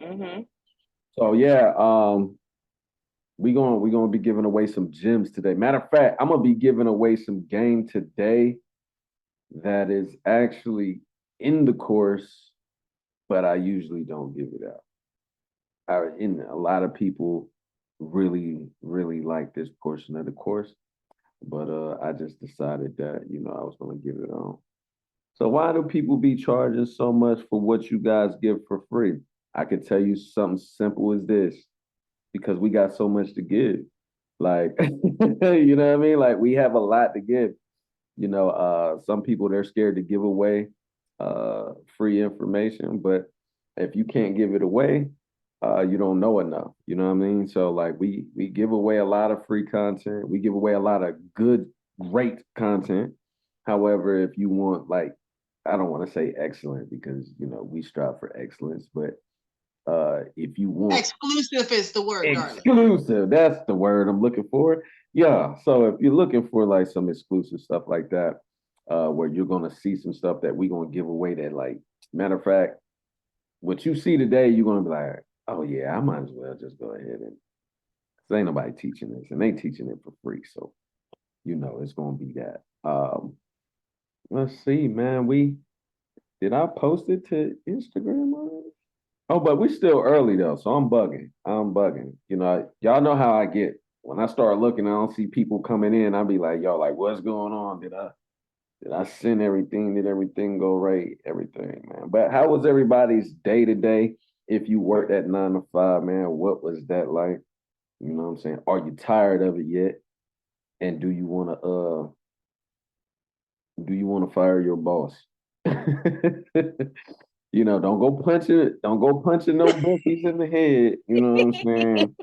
Mm-hmm. So yeah, we gonna be giving away some gems today. Matter of fact, I'm gonna be giving away some game today that is actually in the course, but I usually don't give it out. In a lot of people really like this portion of the course, but I just decided that I was gonna give it on. So why do people be charging so much for what you guys give for free? I could tell you something simple as this, because we got so much to give. Like, you know what I mean? Like we have a lot to give. Some people they're scared to give away free information, but if you can't give it away, you don't know enough. You know what I mean? So like we give away a lot of free content. We give away a lot of good, great content. However, if you want like I don't want to say excellent because we strive for excellence, but if you want Exclusive is the word, darling. exclusive, that's the word I'm looking for. Yeah. So if you're looking for like some exclusive stuff like that, where you're gonna see some stuff that we're gonna give away that like matter of fact, what you see today, you're gonna be like, oh yeah, I might as well just go ahead and 'cause ain't nobody teaching this and they teaching it for free. So it's gonna be that. Let's see, man. We did I post it to Instagram already? Oh, but we still early though, so I'm bugging. I'm bugging. Y'all know how I get. When I start looking, I don't see people coming in. I'll be like, y'all, like, what's going on? Did I send everything? Did everything go right? Everything, man. But how was everybody's day to day? If you worked at 9 to 5, man, what was that like? You know what I'm saying? Are you tired of it yet? And do you wanna fire your boss? Don't go punching no Becky's in the head. You know what I'm saying?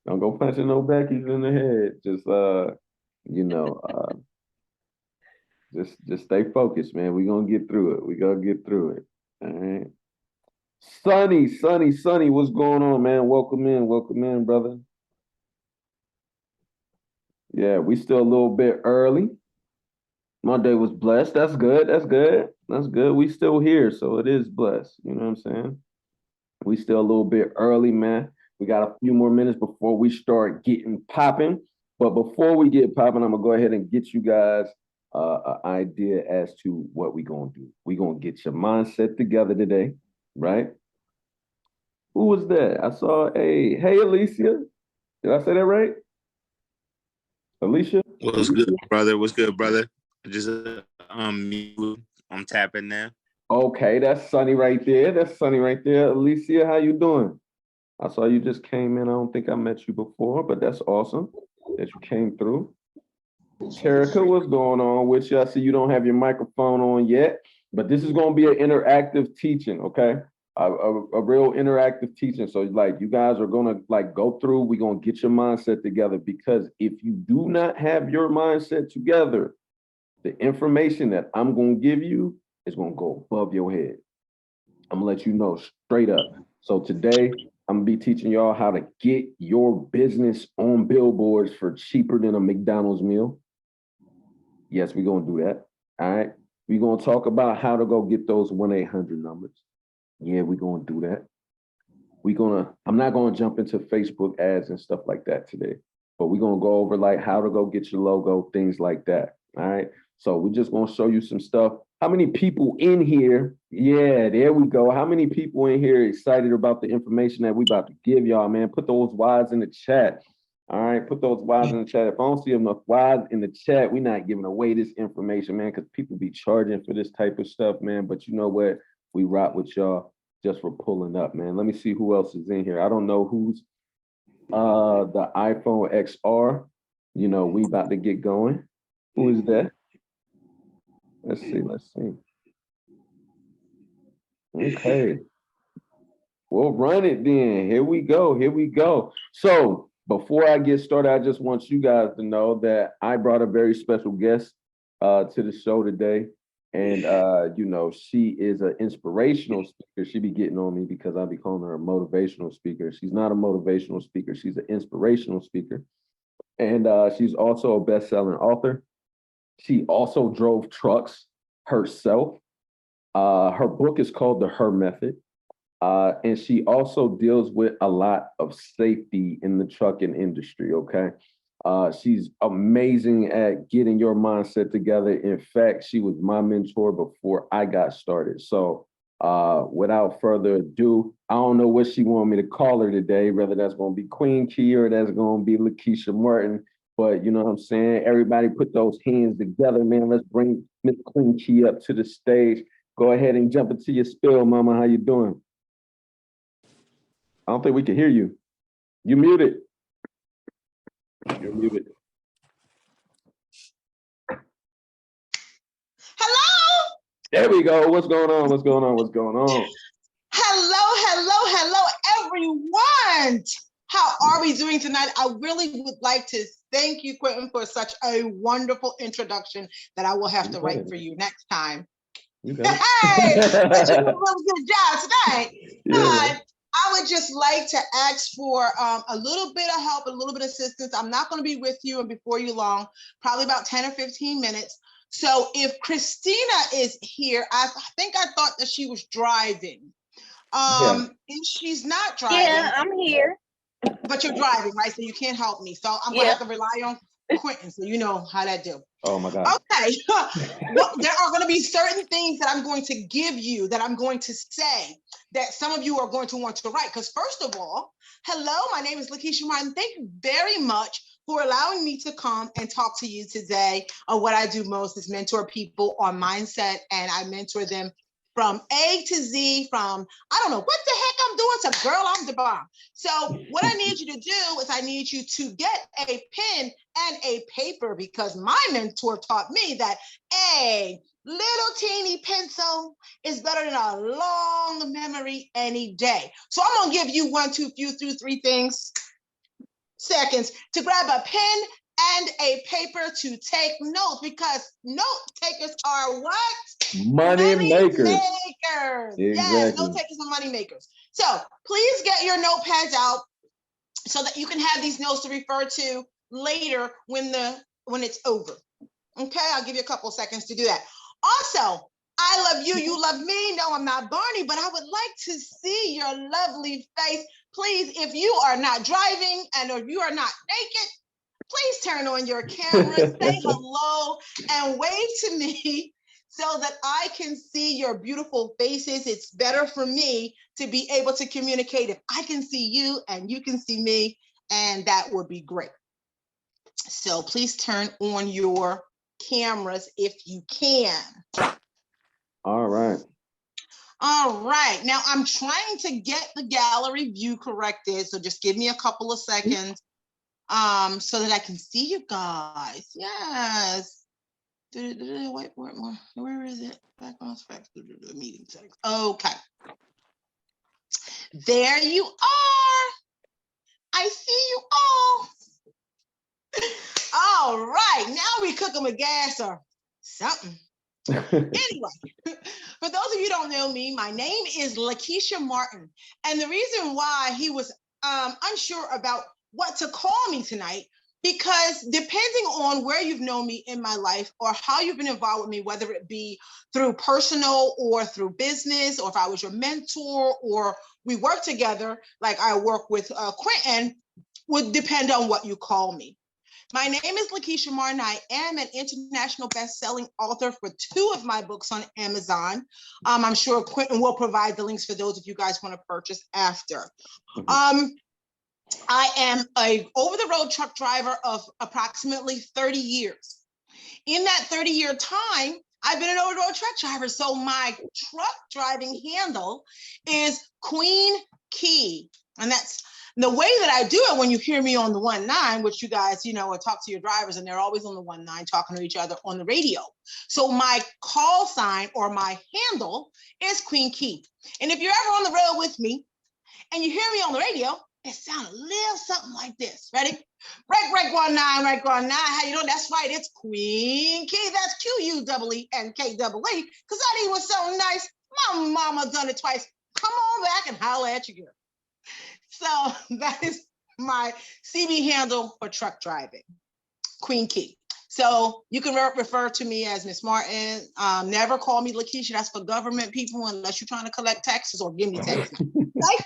Don't go punching no Becky's in the head. Just you know, uh, just stay focused, man. We're gonna get through it. We're gonna get through it. All right. Sunny, what's going on, man? Welcome in, brother. Yeah, we still a little bit early. My day was blessed. That's good. That's good. That's good. We still here, so it is blessed. You know what I'm saying? We still a little bit early, man. We got a few more minutes before we start getting popping. But before we get popping, I'm gonna go ahead and get you guys an idea as to what we're gonna do. We're gonna get your mindset together today, right? Who was that? I saw hey Alicia. Did I say that right? Alicia? What's good, brother? What's good, brother? Just I'm tapping now. Okay, that's Sunny right there. That's Sunny right there. Alicia, how you doing? I saw you just came in. I don't think I met you before, but that's awesome that you came through. Terica, what's going on with you? I see you don't have your microphone on yet, but this is going to be an interactive teaching, okay? A real interactive teaching. So, like, you guys are going to like go through. We're going to get your mindset together because if you do not have your mindset together, the information that I'm going to give you is going to go above your head. I'm gonna let you know straight up. So today I'm gonna be teaching y'all how to get your business on billboards for cheaper than a McDonald's meal. Yes, we're gonna do that. All right. We're gonna talk about how to go get those 1-800 numbers. Yeah, we're gonna do that. I'm not gonna jump into Facebook ads and stuff like that today, but we're gonna go over like how to go get your logo, things like that. All right. So we're just gonna show you some stuff. How many people in here? Yeah, there we go. How many people in here excited about the information that we about to give y'all, man? Put those whys in the chat. All right, put those whys in the chat. If I don't see enough whys in the chat, we're not giving away this information, man, because people be charging for this type of stuff, man. But you know what? We rock with y'all just for pulling up, man. Let me see who else is in here. I don't know who's the iPhone XR. We about to get going. Who is that? Let's see. Okay. We'll run it then. Here we go. So before I get started, I just want you guys to know that I brought a very special guest to the show today. And she is an inspirational speaker. She be getting on me because I be calling her a motivational speaker. She's not a motivational speaker, she's an inspirational speaker. And she's also a best-selling author. She also drove trucks herself. Her book is called The Her Method. And she also deals with a lot of safety in the trucking industry, okay? She's amazing at getting your mindset together. In fact, she was my mentor before I got started. So without further ado, I don't know what she wanted me to call her today, whether that's going to be Queen Key or that's going to be Lakeesha Martin. But you know what I'm saying? Everybody put those hands together, man. Let's bring Miss Queen Key up to the stage. Go ahead and jump into your spill, mama. How you doing? I don't think we can hear you. You muted. You're muted. Hello. There we go. What's going on? What's going on? What's going on? Hello, everyone. How are we doing tonight? I really would like to thank you, Quentin, for such a wonderful introduction that I will have to write for you next time. You got it. Hey, but you did a really good job tonight. Yeah. I would just like to ask for a little bit of help, a little bit of assistance. I'm not going to be with you and before you long, probably about 10 or 15 minutes. So if Christina is here, I thought that she was driving. And she's not driving. Yeah, I'm here. But you're driving, right? So you can't help me. So I'm gonna have to rely on Quentin, so you know how that do. Oh my God. Okay. Well, there are going to be certain things that I'm going to give you, that I'm going to say, that some of you are going to want to write. Because first of all, hello, my name is Lakeesha Martin. Thank you very much for allowing me to come and talk to you today. What I do most is mentor people on mindset, and I mentor them from A to Z, from, I don't know what the heck I'm doing, to girl, I'm the bomb. So what I need you to do is I need you to get a pen and a paper, because my mentor taught me that a little teeny pencil is better than a long memory any day. So I'm gonna give you 1, 2, few through 3 seconds to grab a pen and a paper to take notes, because note takers are what? Money makers. Exactly. Yes, note takers and money makers. So please get your notepads out so that you can have these notes to refer to later when it's over. Okay, I'll give you a couple seconds to do that. Also, I love you, you love me. No, I'm not Barney, but I would like to see your lovely face. Please, if you are not driving and if you are not naked, please turn on your camera, say hello, and wave to me so that I can see your beautiful faces. It's better for me to be able to communicate if I can see you and you can see me, and that would be great. So please turn on your cameras if you can. All right. All right. Now I'm trying to get the gallery view corrected, so just give me a couple of seconds so that I can see you guys. Yes. Wait, where is it? Background specs, meeting settings. Okay. There you are. I see you all. All right. Now we cooking with gas or something. Anyway, for those of you who don't know me, my name is Lakeesha Martin. And the reason why he was unsure about what to call me tonight, because depending on where you've known me in my life or how you've been involved with me, whether it be through personal or through business, or if I was your mentor or we work together, like I work with Quentin, would depend on what you call me. My name is Lakeesha Martin. I am an international best-selling author for 2 of my books on Amazon. I'm sure Quentin will provide the links for those if you guys want to purchase after. I am a over-the-road truck driver of approximately 30 years. In that 30-year time, I've been an over-the-road truck driver. So my truck driving handle is Queen Key. And that's the way that I do it when you hear me on the 19, which you guys, or talk to your drivers, and they're always on the 19 talking to each other on the radio. So my call sign or my handle is Queen Key. And if you're ever on the road with me and you hear me on the radio, it sounds a little something like this. Ready? Reg 19, how you doing? That's right, it's Queen Key. That's Queenkenke, because that E was so nice. My mama done it twice. Come on back and holler at your girl. So that is my CB handle for truck driving, Queen Key. So you can refer to me as Miss Martin. Never call me Lakeesha. That's for government people unless you're trying to collect taxes or give me taxes. Right?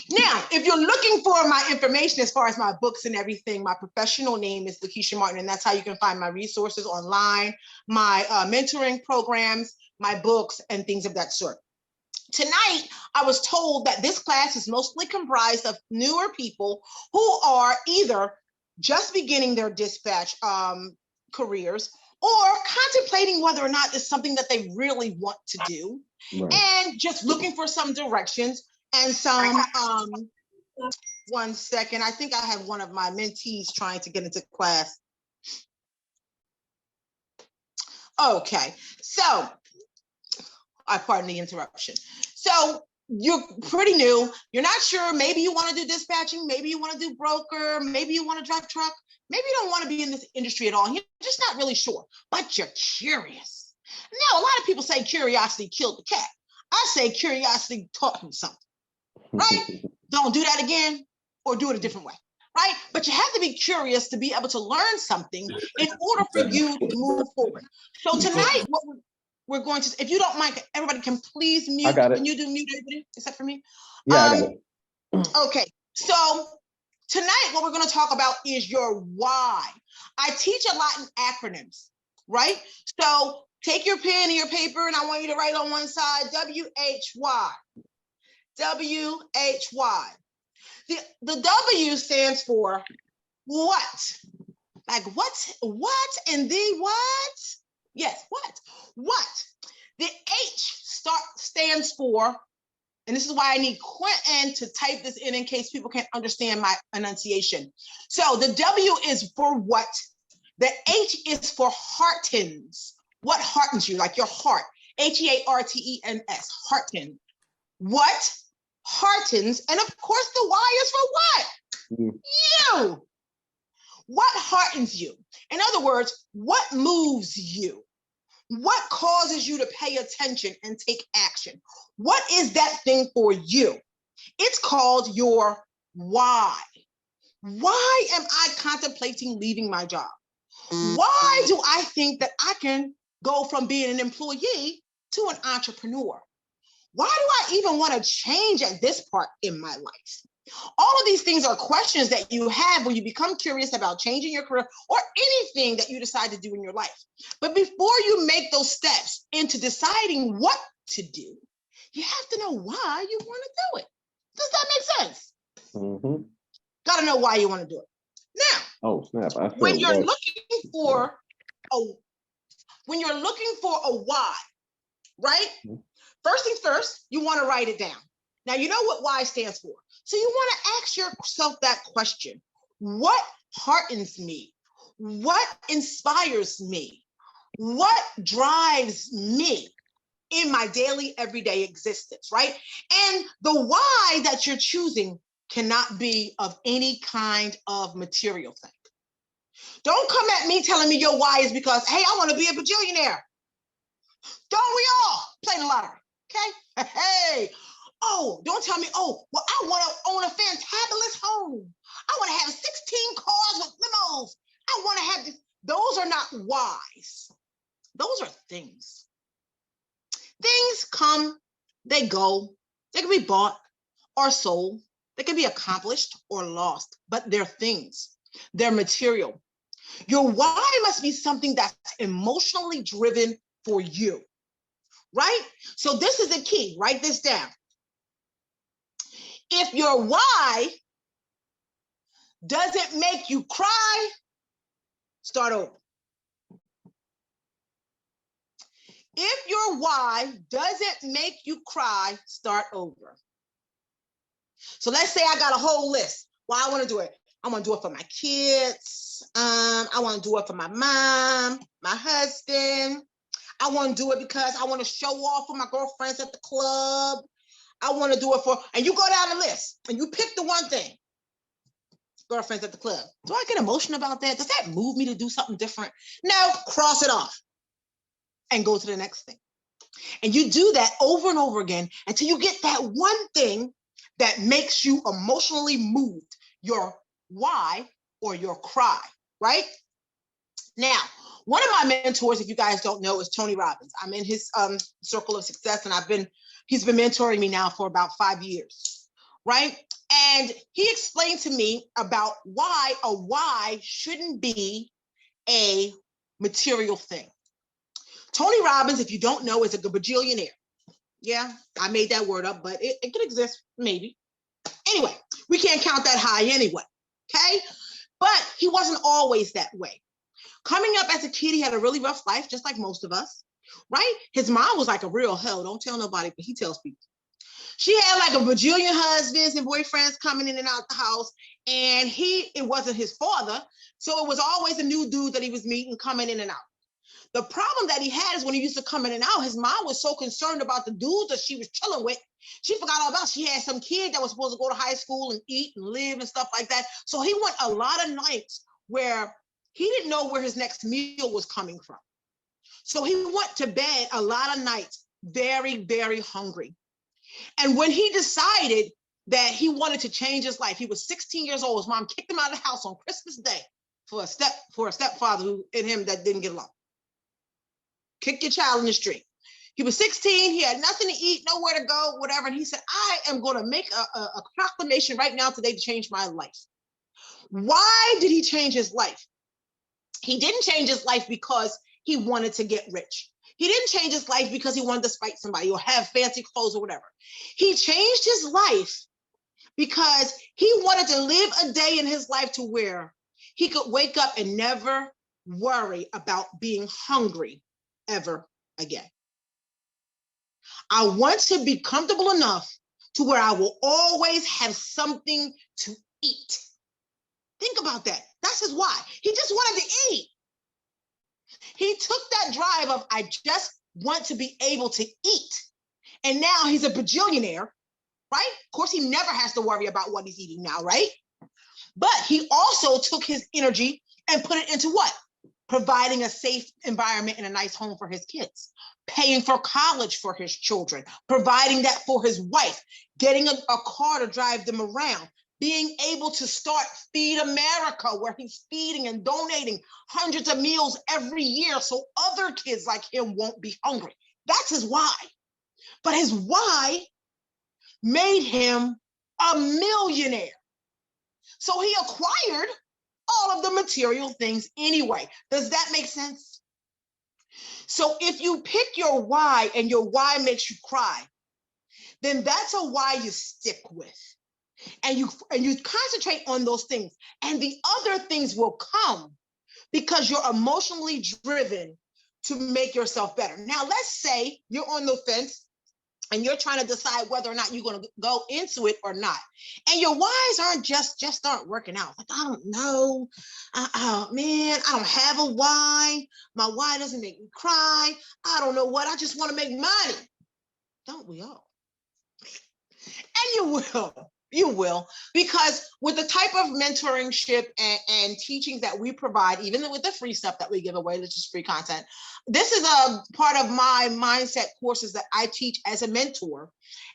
Now, if you're looking for my information as far as my books and everything, my professional name is Lakeesha Martin, and that's how you can find my resources online, my mentoring programs, my books, and things of that sort. Tonight, I was told that this class is mostly comprised of newer people who are either just beginning their dispatch careers or contemplating whether or not it's something that they really want to do, right, and just looking for some directions and some, one second, I think I have one of my mentees trying to get into class. Okay, so, I pardon the interruption. So you're pretty new, you're not sure, maybe you want to do dispatching, maybe you want to do broker, maybe you want to drive truck, maybe you don't want to be in this industry at all, you're just not really sure, but you're curious. Now, a lot of people say curiosity killed the cat. I say curiosity taught him something, right? Don't do that again or do it a different way, right? But you have to be curious to be able to learn something in order for you to move forward. So tonight, what we're going to, if you don't mind, everybody can please mute. Can you do mute everybody except for me? Yeah, I got it. Okay, so tonight what we're going to talk about is your why. I teach a lot in acronyms, right? So take your pen and your paper and I want you to write on one side, W-H-Y. W-H-Y. The W stands for what? Like what and the what? Yes, what? What? The H stands for, and this is why I need Quentin to type this in case people can't understand my enunciation. So the W is for what? The H is for heartens. What heartens you? Like your heart. H-E-A-R-T-E-N-S. Hearten. What heartens? And of course the Y is for what? You. What heartens you? In other words, what moves you? What causes you to pay attention and take action? What is that thing for you? It's called your why. Why am I contemplating leaving my job? Why do I think that I can go from being an employee to an entrepreneur? Why do I even want to change at this part in my life? All of these things are questions that you have when you become curious about changing your career or anything that you decide to do in your life. But before you make those steps into deciding what to do, you have to know why you want to do it. Does that make sense? Mm-hmm. Got to know why you want to do it. Now, oh snap! When you're looking for a why, right? Mm-hmm. First things first, you want to write it down. Now, you know what why stands for. So you want to ask yourself that question. What heartens me? What inspires me? What drives me in my daily, everyday existence, right? And the why that you're choosing cannot be of any kind of material thing. Don't come at me telling me your why is because, hey, I want to be a bajillionaire. Don't we all play the lottery, okay? Hey. Oh, don't tell me, oh, well, I want to own a fantabulous home. I want to have 16 cars with limos. I want to have this. Those are not whys. Those are things. Things come, they go. They can be bought or sold. They can be accomplished or lost, but they're things. They're material. Your why must be something that's emotionally driven for you, right? So this is the key. Write this down. If your why doesn't make you cry, start over. If your why doesn't make you cry, start over. So let's say I got a whole list. Why I want to do it. I want to do it for my kids. I want to do it for my mom, my husband. I want to do it because I want to show off for my girlfriends at the club. I want to do it for, and you go down the list and you pick the one thing. Girlfriends at the club. Do I get emotional about that? Does that move me to do something different? No, cross it off and go to the next thing. And you do that over and over again until you get that one thing that makes you emotionally moved, your why or your cry, right? Now, One of my mentors, if you guys don't know, is Tony Robbins. I'm in his circle of success, and he's been mentoring me now for about 5 years, right? And he explained to me about why a why shouldn't be a material thing. Tony Robbins, if you don't know, is a bajillionaire. Yeah, I made that word up, but it could exist, maybe. Anyway, we can't count that high anyway, okay? But he wasn't always that way. Coming up as a kid, he had a really rough life, just like most of us, right? His mom was like a real hoe. Don't tell nobody, but he tells people. She had like a bajillion husbands and boyfriends coming in and out the house, and it wasn't his father, so it was always a new dude that he was meeting coming in and out. The problem that he had is when he used to come in and out, his mom was so concerned about the dudes that she was chilling with, she forgot all about. She had some kid that was supposed to go to high school and eat and live and stuff like that. So he went a lot of nights where he didn't know where his next meal was coming from. So he went to bed a lot of nights very, very hungry. And when he decided that he wanted to change his life, he was 16 years old. His mom kicked him out of the house on Christmas Day for a stepfather who and him that didn't get along. Kick your child in the street. He was 16. He had nothing to eat, nowhere to go, whatever. And he said, I am going to make a proclamation right now today to change my life. Why did he change his life? He didn't change his life because he wanted to get rich. He didn't change his life because he wanted to spite somebody or have fancy clothes or whatever. He changed his life because he wanted to live a day in his life to where he could wake up and never worry about being hungry ever again. I want to be comfortable enough to where I will always have something to eat. Think about that. That's his why. He just wanted to eat. He took that drive of, I just want to be able to eat. And now he's a bajillionaire, right? Of course, he never has to worry about what he's eating now, right? But he also took his energy and put it into what? Providing a safe environment and a nice home for his kids, paying for college for his children, providing that for his wife, getting a car to drive them around, being able to start Feed America, where he's feeding and donating hundreds of meals every year so other kids like him won't be hungry. That's his why. But his why made him a millionaire. So he acquired all of the material things anyway. Does that make sense? So if you pick your why and your why makes you cry, then that's a why you stick with. And you concentrate on those things. And the other things will come because you're emotionally driven to make yourself better. Now, let's say you're on the fence and you're trying to decide whether or not you're going to go into it or not. And your whys aren't just aren't working out. Like, I don't know. Man, I don't have a why. My why doesn't make me cry. I don't know what. I just want to make money. Don't we all? And you will. You will, because with the type of mentorship and teaching that we provide, even with the free stuff that we give away, which is free content, this is a part of my mindset courses that I teach as a mentor.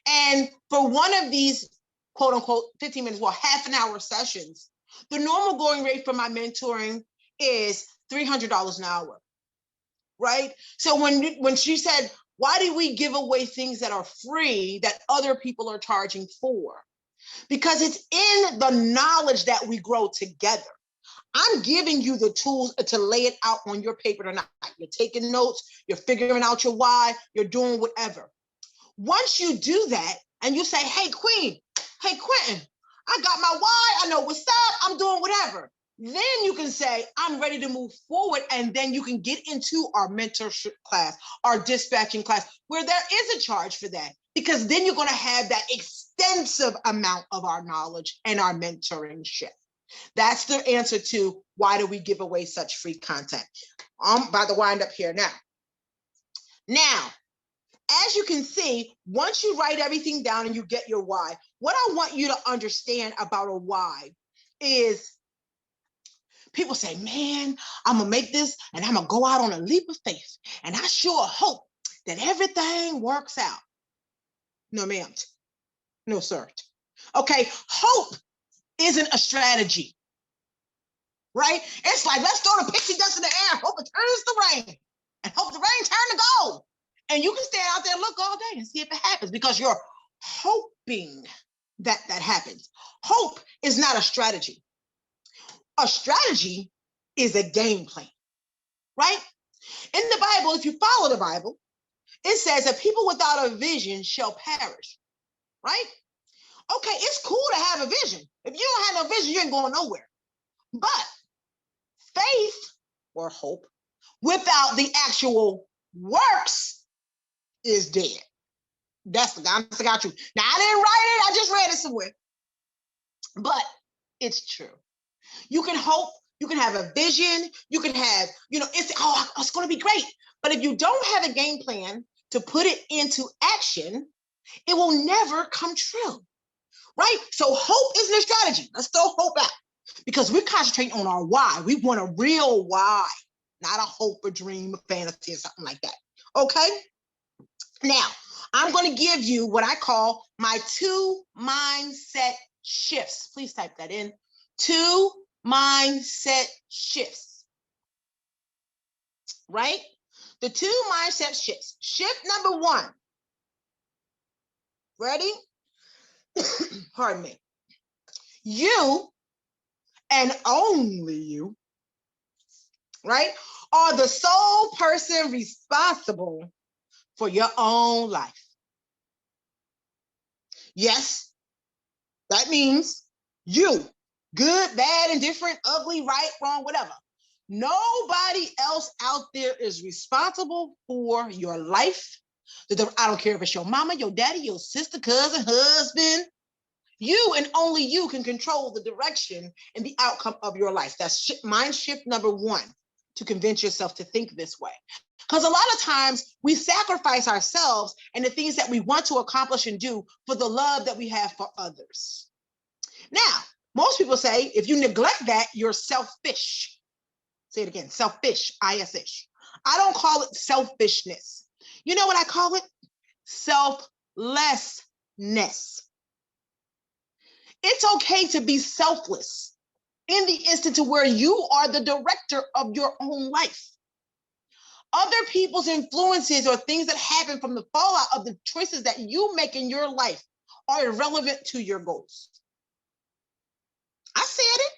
And for one of these, quote unquote, 15 minutes, well, half an hour sessions, the normal going rate for my mentoring is $300 an hour, right? So when she said, why do we give away things that are free that other people are charging for? Because it's in the knowledge that we grow together. I'm giving you the tools to lay it out on your paper tonight. You're taking notes, you're figuring out your why, you're doing whatever. Once you do that and you say, hey, Queen, hey, Quentin, I got my why, I know what's up, I'm doing whatever. Then you can say, I'm ready to move forward. And then you can get into our mentorship class, our dispatching class, where there is a charge for that. Because then you're going to have that extensive amount of our knowledge and our mentorship. That's the answer to why do we give away such free content. I'm about to wind up here now. Now, as you can see, once you write everything down and you get your why, what I want you to understand about a why is people say, man, I'm going to make this and I'm going to go out on a leap of faith. And I sure hope that everything works out. No, ma'am. No, sir. Okay, hope isn't a strategy. right? It's like, let's throw the pixie dust in the air, hope it turns to rain, and hope the rain turn to gold. And you can stand out there and look all day and see if it happens because you're hoping that happens. Hope is not a strategy. A strategy is a game plan, right? In the Bible, if you follow the Bible, it says that people without a vision shall perish, right? Okay, it's cool to have a vision. If you don't have no vision, you ain't going nowhere. But faith or hope without the actual works is dead. That's the honest to God truth. Now, I didn't write it. I just read it somewhere. But it's true. You can hope. You can have a vision. You can have, it's going to be great. But if you don't have a game plan to put it into action, it will never come true, right? So hope isn't a strategy. Let's throw hope out because we're concentrating on our why. We want a real why, not a hope, a dream, a fantasy, or something like that, okay? Now, I'm going to give you what I call my 2 mindset shifts. Please type that in. 2 mindset shifts, right? The 2 mindset shifts. Shift number 1. Ready? Pardon me. You and only you, right, are the sole person responsible for your own life. Yes, that means you, good, bad, indifferent, ugly, right, wrong, whatever. Nobody else out there is responsible for your life. I don't care if it's your mama, your daddy, your sister, cousin, husband. You and only you can control the direction and the outcome of your life. That's mind shift number 1, to convince yourself to think this way. Because a lot of times we sacrifice ourselves and the things that we want to accomplish and do for the love that we have for others. Now, most people say if you neglect that, you're selfish. Say it again, selfish, I-S-H. I don't call it selfishness. You know what I call it? Selflessness. It's okay to be selfless in the instant to where you are the director of your own life. Other people's influences or things that happen from the fallout of the choices that you make in your life are irrelevant to your goals. I said it.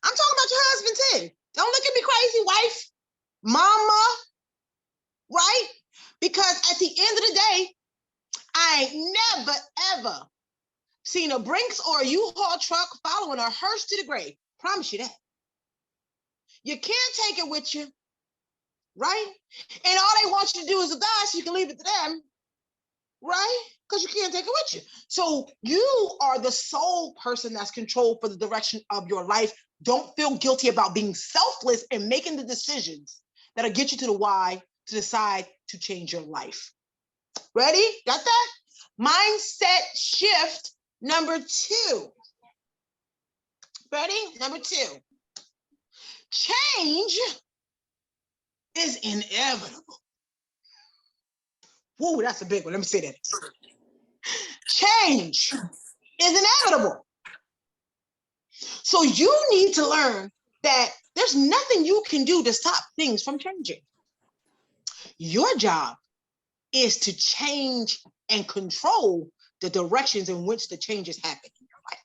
I'm talking about your husband too. Don't look at me crazy, wife, mama, right? Because at the end of the day, I ain't never, ever seen a Brinks or a U-Haul truck following a hearse to the grave. Promise you that. You can't take it with you, right? And all they want you to do is to die so you can leave it to them, right? Because you can't take it with you. So you are the sole person that's controlled for the direction of your life. Don't feel guilty about being selfless and making the decisions that'll get you to the why to decide to change your life. Ready? Got that? Mindset shift number 2. Ready? Number 2. Change is inevitable. Whoa, that's a big one. Let me say that. Change is inevitable. So you need to learn that there's nothing you can do to stop things from changing. Your job is to change and control the directions in which the changes happen in your life.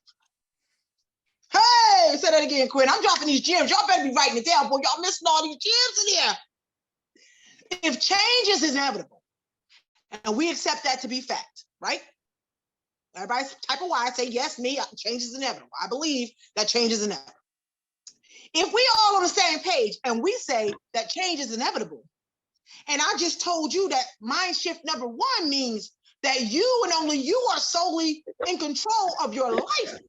Hey, say that again, Quinn. I'm dropping these gems. Y'all better be writing it down, boy. Y'all missing all these gems in here. If change is inevitable, and we accept that to be fact, right? Everybody type of why, say yes, me, change is inevitable. I believe that change is inevitable. If we all on the same page and we say that change is inevitable, and I just told you that mind shift number 1 means that you and only you are solely in control of your life,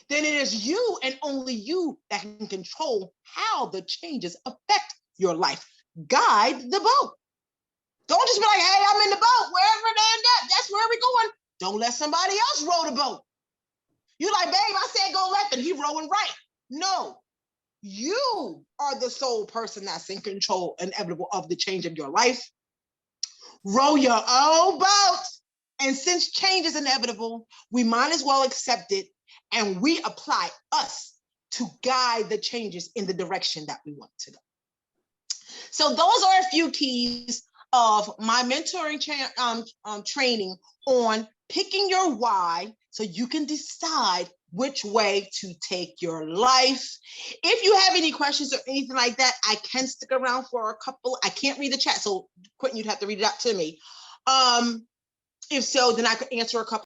then it is you and only you that can control how the changes affect your life. Guide the boat. Don't just be like, hey, I'm in the boat, wherever they end up, that's where we're going. Don't let somebody else row the boat. You're like, babe, I said go left and he rowing right. No, you are the sole person that's in control and inevitable of the change of your life. Row your own boat. And since change is inevitable, we might as well accept it and we apply us to guide the changes in the direction that we want to go. So those are a few keys of my mentoring training on picking your why so you can decide which way to take your life. If you have any questions or anything like that, I can stick around for a couple. I can't read the chat, so Quentin, you'd have to read it out to me. If so, then I could answer a couple